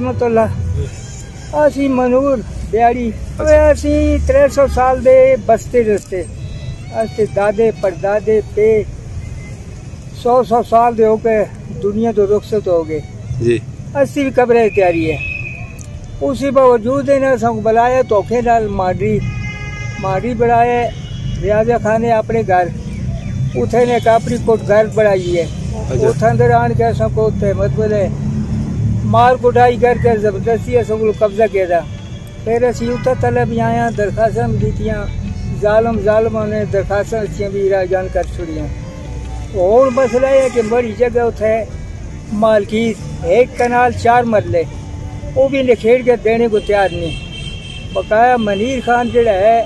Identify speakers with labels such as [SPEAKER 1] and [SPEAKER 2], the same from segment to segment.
[SPEAKER 1] रहमतुल्लाह। असी मनूर बिहाड़ी असी 300 साल दे बसते रस्ते अस दादे परदादे पे 100 साल दे हो गए दुनिया तो रुखसत हो गए जी। असी भी कब्र तैयारी है उसी बावजूद ने सब बुलाया धोखे नाल माड़ी बढ़ाए रियाजा खाने अपने घर उथे ने अपनी कोट घर बढ़ाई है उठ अंदर आन के सबको मतलब मार कुटाई करके जबरदस्ती सबको कब्जा किया था। फिर असी उतर तलब आया दरखास्त दीतियाँ जालम ने दरखास्त भी राजान कर छुड़ियाँ। और मसला है कि बड़ी जगह उठे मालकी 1 कनाल 4 मरले वो भी निखेड़ के देने को तैयार नहीं। बकाया मनीर खान जड़ा है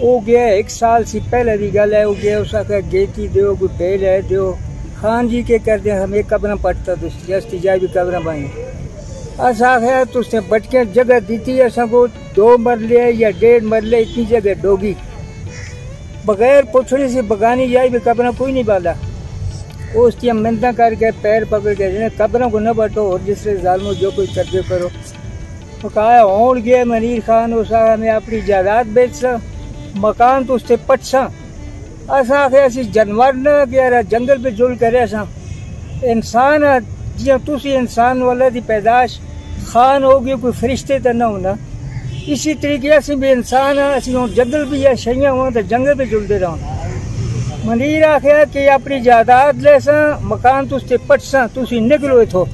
[SPEAKER 1] वो गया 1 साल से पहले की गल है वो गया उस गेती दो कोई बेल है दो खान जी के कर दे हमें कब्र पड़ता जस्ती जाए भी कब्र पाएँ अस आखिया तुझे बटके जगह दी असको 2 मरले या 1.5 मरले इतनी जगह डोगी बगैर पुछने से बगानी जाए भी कब्र कोई नहीं बाला उसकी मिन्नत करके पैर पकड़ के कब्रों को न बटो और जिससे जालमो जो कुछ करके करो। तो कहा होड़ गया मनीर खान उस मैं अपनी जायदाद बेच सा मकान तो उससे पट सा असा आखे जानवर न गया जंगल पे जुल करे इंसान जिया तुसी इंसान वाला दी पैदाश खान हो गई कोई फरिश्ते तो न होना इसी तरीके असी भी इंसान असी जंगल भी या शैया हो तो जंगल पे जुलते रहो। मनीर आखिया कि अपनी जायदाद ले सा मकान तुझसे पट सा तुसी निकलो इथो।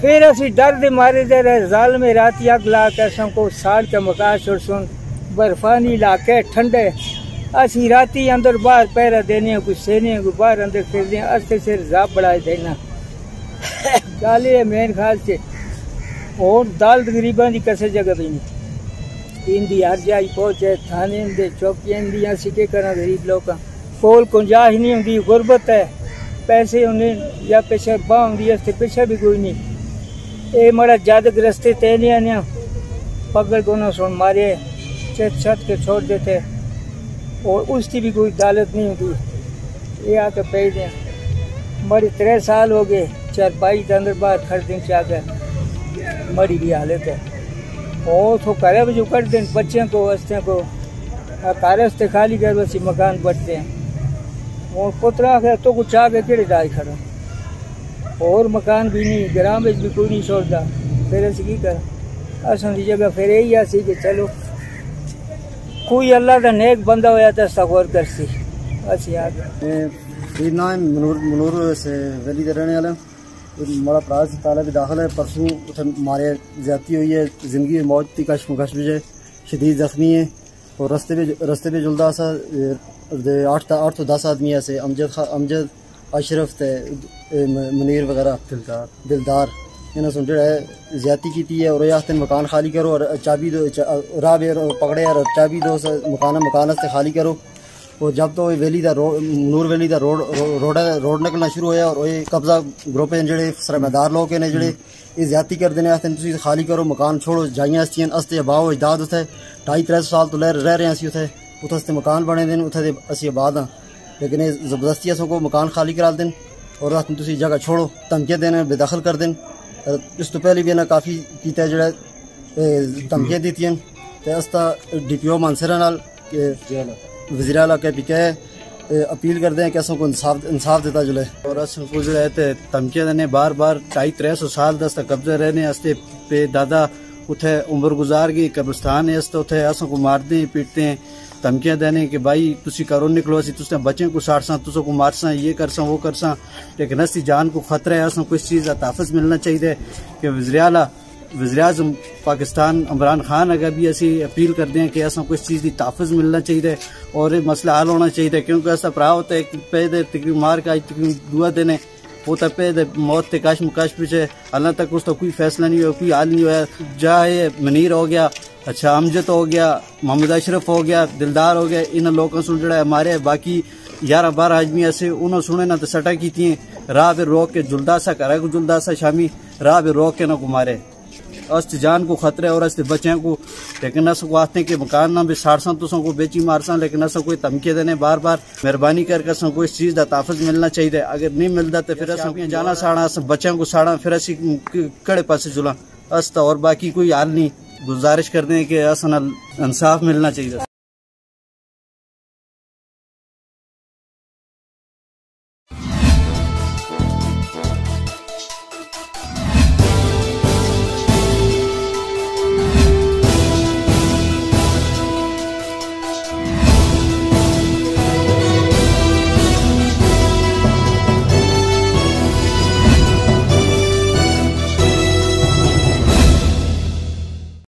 [SPEAKER 1] फिर असी डर दे मारे दे रहे जाल में रात अग ला के सबको साड़ के मकान छोड़ सुन बर्फानी इलाके ठंडे असी राती अंदर बाहर पहरा देने कुछ सेने को बाहर अंदर खेलने अस्ते से जाप बढ़ाए देना गाले मेन खास से और दाल गरीबा की कसे जगह भी नहीं इंदी हर जाई पहुंचे थाने दे चौकियां इंदियां सिके करा गरीब लोग कोल गुंजाइश नहीं होंगी गुरबत है पैसे उन्हें या पेशा बाह होंगी पेशा भी कोई नहीं ये मरा जादक रस्ते तेने आने पकड़ को ना सुन मारे छत के छोड़ देते और उसकी भी कोई दालत नहीं होती। ये आके पे दें मरी 3 साल हो गए 4 अंदर बाहर खरीदने से आकर मरी भी हालत है और तो करे भी जो कर दें बच्चे को हंसते को कारस्ते खाली कर बस मकान बढ़ते हैं और पुत्रा के तो कुछ आगे किड़े डाल खड़ा और मकान भी नहीं ग्राम में भी कोई नहीं छोड़ता। फिर अस की कर असन की जगह फिर यही आसी कि चलो कोई अल्लाह का नेक बंदा होया तो सगौर कर सी असी आगे
[SPEAKER 2] नाम मनूर से वैली का रहने वाला हमारा भरा से ताला भी दाखिल है। परसों उसे मारे ज्यादती हुई है जिंदगी मौत की कशमकश भी है शदीद जख्मी है और रस्ते पे जुलदा सा 8 तो 10 आदमी ऐसे अमजद अशरफ थे मुनीर वगैरह दिलदार इन्हें सुन है ज्यादती की है और आखते मकान खाली करो और चाबी दो राह पकड़े और चाबी दो मकान से खाली करो। और जब तो वैली का नूर वैली का रोड निकलना शुरू होया और ये कब्जा ग्रुप है जेडे सरमादार लोग ने जेडे ये ज्यादती कर देने आते तुसी खाली करो मकान छोड़ो जाइयां अस्तियां अस्ते बाओ इजदाद उथे 2.5-3 साल तो रह रहे हैं उथे उथे मकान बने दिन उथे असी आबाद हाँ लेकिन ये जबरदस्ती को मकान खाली करा दें और तुसी जगह छोड़ो धमकियां देने बेदखल कर दें। इस तो पहले भी इन्हें काफ़ी किया जो धमकियां दी तो असता DPO मानसरा नाल वज़ीर आला के PK अपील करते हैं कि असों को इंसाफ देता जुले और असको जो है धमकियां देने बार 250-300 साल दस्ता कब्जे रहने अस्ते पे दादा उठे उम्र गुजार गई कब्रिस्तान है उठे असों को मारते हैं पीटते हैं धमकियां देने कि भाई तुसी करो निकलो असी तुझे बच्चे को साड़सा तुसों को मारसा ये करसा वो करसा लेकिन असली जान को खतरा है असों को इस चीज़ का तहफ़्फ़ुज़ मिलना चाहिए कि वज़ीर आज़म पाकिस्तान इमरान खान अगर भी असी अपील करते हैं कि असों को इस चीज़ की तहफ़्फ़ुज़ मिलना चाहिए और ये मसला हल होना चाहिए क्योंकि ऐसा भरा होता है पैदे तकरीब मार के दुआ देने वो तो पैदे मौत के कश पीछे अल्लाह तक उसका कोई फैसला नहीं हुआ कोई हाल नहीं हुआ चाहे मनीर हो गया अच्छा अमजद हो गया मोहम्मद अशरफ हो गया दिलदार हो गया इन लोगों से जड़ा हमारे बाकी 11-12 आदमी ऐसे उन्होंने सुने ना तो सटा की थी राह पे रोक के जुलदा सा करा को जुलदा सा शामी राह पे रोक के ना मारे अस्त जान को खतरे और अस्त बच्चे को लेकिन अस को आते कि मकान ना भी साड़सा तुसों को बेची मारसा लेकिन अस कोई धमकी देने बार मेहरबानी करके असों को इस चीज़ का तहफ़्फ़ुज़ मिलना चाहिए अगर नहीं मिलता तो फिर असों जाना साड़ा बच्चों को साड़ा फिर असी कड़े पासे जुला अस्त और बाकी कोई हाल नहीं। गुजारिश करते हैं कि असन इंसाफ मिलना चाहिए।